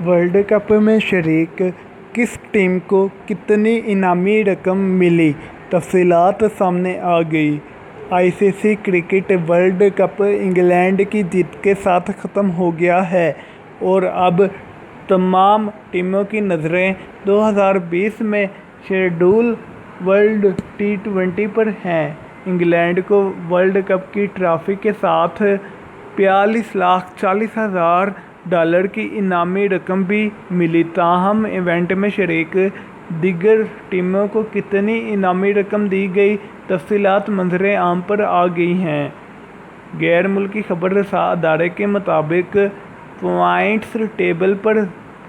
World cup میں شریک کس ٹیم کو کتنی انعامی رقم ملی؟ تفصیلات سامنے آ گئی۔ آئی سی سی کرکٹ ورلڈ کپ انگلینڈ کی جیت کے ساتھ ختم ہو گیا ہے اور اب تمام ٹیموں کی نظریں 2020 میں شیڈول ورلڈ ٹی20 پر ہیں۔ انگلینڈ کو ورلڈ کپ کی ٹرافی کے ساتھ $42,40,000 کی انعامی رقم بھی ملی۔ تاہم ایونٹ میں شریک دیگر ٹیموں کو کتنی انعامی رقم دی گئی، تفصیلات منظر عام پر آ گئی ہیں۔ غیر ملکی خبر رساں ادارے کے مطابق پوائنٹس ٹیبل پر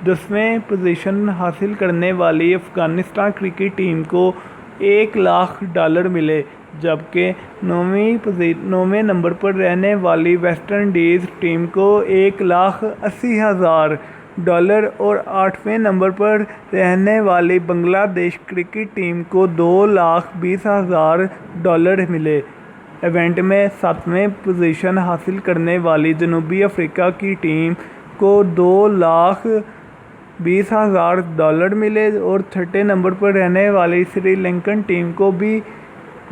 10ویں پوزیشن حاصل کرنے والی افغانستان کرکٹ ٹیم کو $1,00,000 ملے، جبکہ 9ویں نمبر پر رہنے والی ویسٹ انڈیز ٹیم کو $1,80,000 اور 8ویں نمبر پر رہنے والی بنگلہ دیش کرکٹ ٹیم کو $2,20,000 ملے۔ ایونٹ میں 7ویں پوزیشن حاصل کرنے والی جنوبی افریقہ کی ٹیم کو $2,20,000 ملے اور 6 نمبر پر رہنے والی سری لنکن ٹیم کو بھی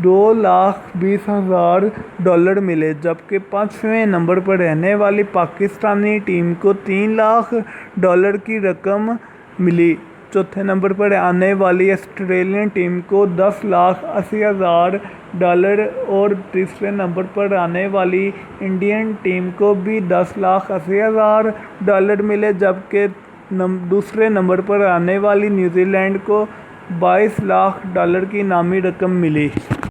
$2,20,000 ملے، جبکہ 5ویں نمبر پر رہنے والی پاکستانی ٹیم کو $3,00,000 کی رقم ملی۔ چوتھے نمبر پر آنے والی آسٹریلین ٹیم کو $10,80,000 اور تیسرے نمبر پر آنے والی انڈین ٹیم کو بھی $10,80,000 ملے، جبکہ دوسرے نمبر پر آنے والی نیوزی لینڈ کو $22,00,000 کی انعامی رقم ملی۔